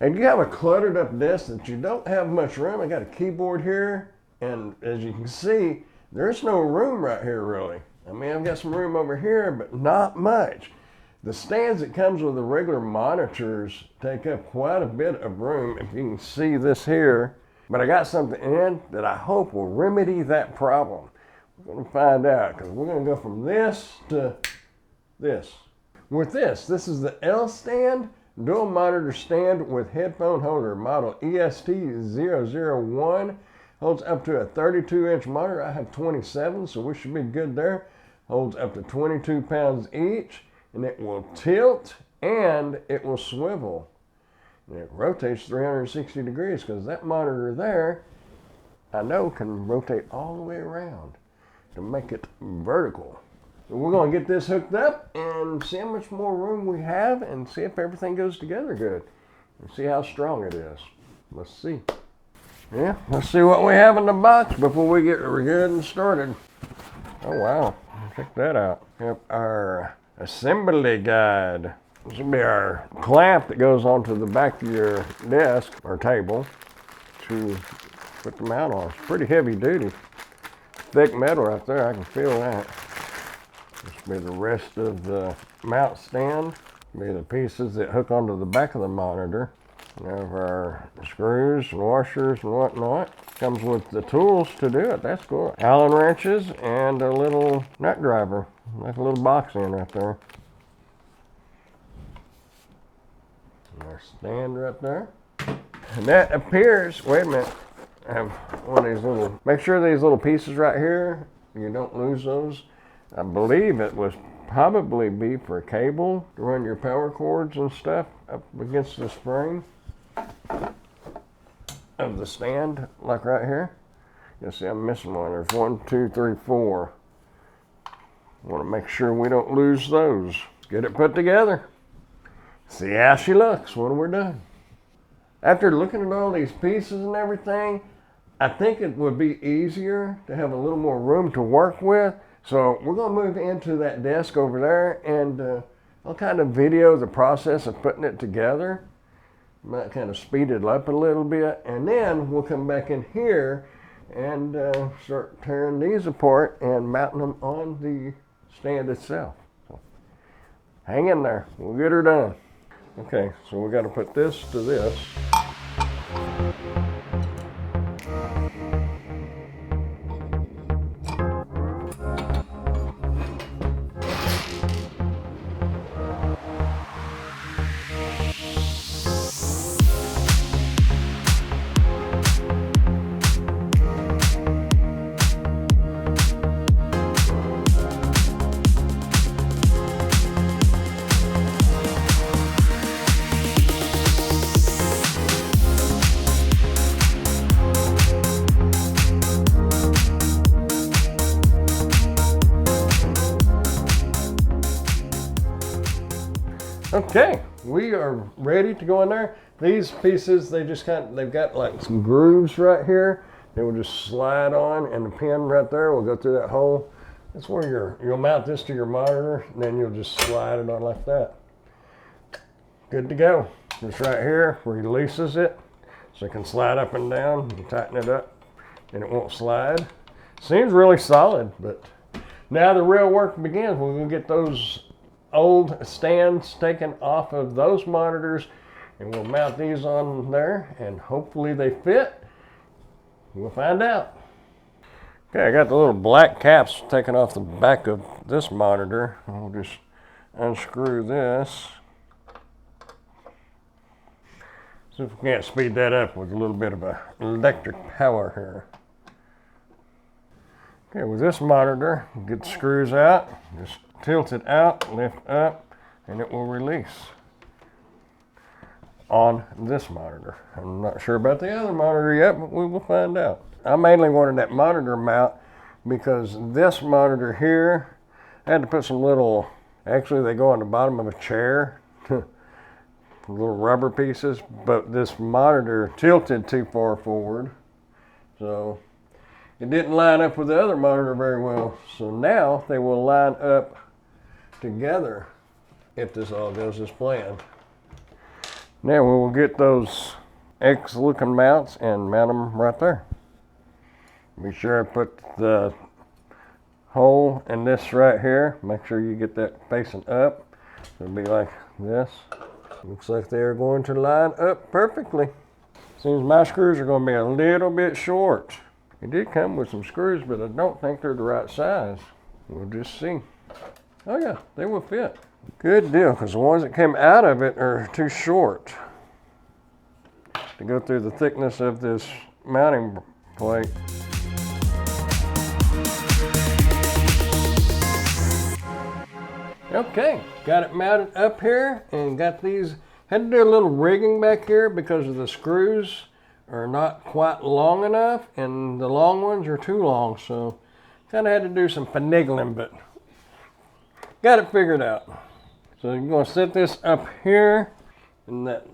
And you have a cluttered up desk that you don't have much room. I got a keyboard here, and as you can see, there's no room right here really. I mean, I've got some room over here, but not much. The stands that comes with the regular monitors take up quite a bit of room, if you can see this here. But I got something in that I hope will remedy that problem. We're going to find out, because we're going to go from this to this. With this is the L stand, dual monitor stand with headphone holder, model EST001. Holds up to a 32-inch monitor. I have 27, so we should be good there. Holds up to 22 pounds each, and it will tilt and it will swivel. And it rotates 360 degrees, because that monitor there, I know, can rotate all the way around to make it vertical. So we're going to get this hooked up and see how much more room we have and see if everything goes together good. And see how strong it is. Let's see. Yeah, let's see what we have in the box before we get good and started. Oh wow, check that out. Yep, our assembly guide. This will be our clamp that goes onto the back of your desk or table to put the mount on. It's pretty heavy duty. Thick metal right there, I can feel that. This will be the rest of the mount stand. Be the pieces that hook onto the back of the monitor. We have our screws and washers and whatnot. Comes with the tools to do it. That's cool. Allen wrenches and a little nut driver. Like a little box in right there. And our stand right there. And that appears, wait a minute, I have one of these little, make sure these little pieces right here, you don't lose those. I believe it was probably be for a cable to run your power cords and stuff up against the spring of the stand, like right here. You'll see I'm missing one. There's 1, 2, 3, 4. Want to make sure we don't lose those. Let's get it put together. See how she looks when we're done. After looking at all these pieces and everything, I think it would be easier to have a little more room to work with. So we're going to move into that desk over there, and I'll kind of video the process of putting it together. Might kind of speed it up a little bit, and then we'll come back in here and start tearing these apart and mounting them on the stand itself. So hang in there, we'll get her done. Okay, so we got to put this to this. Okay, we are ready to go in there. These pieces, they've got like some grooves right here. They will just slide on, and the pin right there will go through that hole. That's where you'll mount this to your monitor, and then you'll just slide it on like that. Good to go. This right here releases it, so it can slide up and down. You tighten it up, and it won't slide. Seems really solid, but now the real work begins. We're gonna get those old stands taken off of those monitors, and we'll mount these on there, and hopefully they fit. We'll find out. Okay, I got the little black caps taken off the back of this monitor. I'll just unscrew this. See if we can't speed that up with a little bit of electric power here. Okay, with this monitor, get the screws out, just tilt it out, lift up, and it will release on this monitor. I'm not sure about the other monitor yet, but we will find out. I mainly wanted that monitor mount because this monitor here, I had to put some little, actually they go on the bottom of a chair, little rubber pieces, but this monitor tilted too far forward, so it didn't line up with the other monitor very well. So now they will line up together if this all goes as planned. Now we will get those X looking mounts and mount them right there. Be sure to put the hole in this right here. Make sure you get that facing up. It'll be like this. Looks like they're going to line up perfectly. Seems my screws are going to be a little bit short. It did come with some screws, but I don't think they're the right size. We'll just see. Oh yeah, they will fit. Good deal, because the ones that came out of it are too short to go through the thickness of this mounting plate. Okay, got it mounted up here and got these. Had to do a little rigging back here because of the screws are not quite long enough and the long ones are too long, so kind of had to do some finagling, but got it figured out. So you're going to set this up here, and that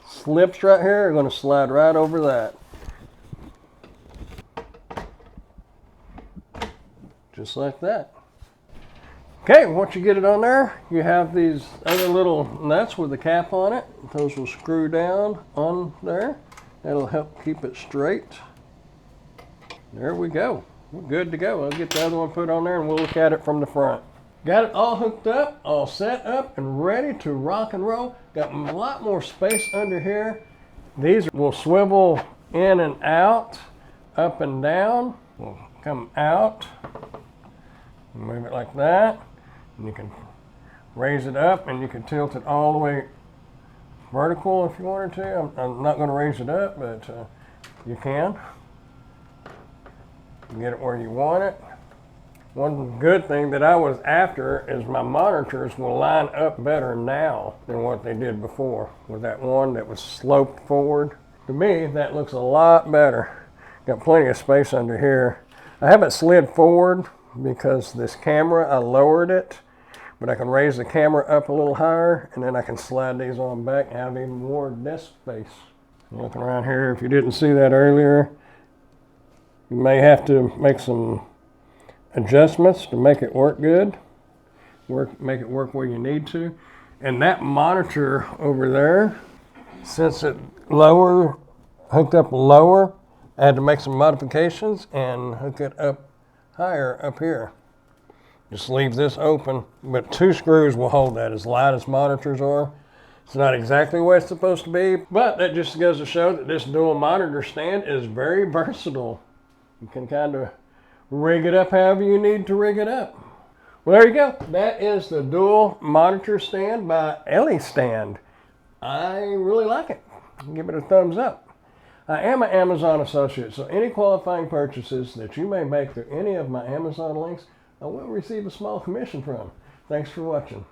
slips right here are going to slide right over that. Just like that. Okay, once you get it on there, you have these other little nuts with the cap on it. Those will screw down on there. That'll help keep it straight. There we go. We're good to go. I'll get the other one put on there and we'll look at it from the front. Got it all hooked up, all set up and ready to rock and roll. Got a lot more space under here. These will swivel in and out, up and down. Will come out. Move it like that. And you can raise it up and you can tilt it all the way vertical if you wanted to. I'm not going to raise it up, but you can. Get it where you want it. One good thing that I was after is my monitors will line up better now than what they did before with that one that was sloped forward. To me, that looks a lot better. Got plenty of space under here. I haven't slid forward because this camera, I lowered it, but I can raise the camera up a little higher and then I can slide these on back and have even more desk space. Looking around here, if you didn't see that earlier, you may have to make some adjustments to make it work good, make it work where you need to. And that monitor over there, since it hooked up lower, I had to make some modifications and hook it up higher up here. Just leave this open, but 2 screws will hold that as light as monitors are. It's not exactly what it's supposed to be, but that just goes to show that this dual monitor stand is very versatile. You can kind of rig it up however you need to rig it up. Well, there you go. That is the dual monitor stand by Ellie Stand. I really like it. Give it a thumbs up. I am an Amazon associate, so any qualifying purchases that you may make through any of my Amazon links, I will receive a small commission from. Thanks for watching.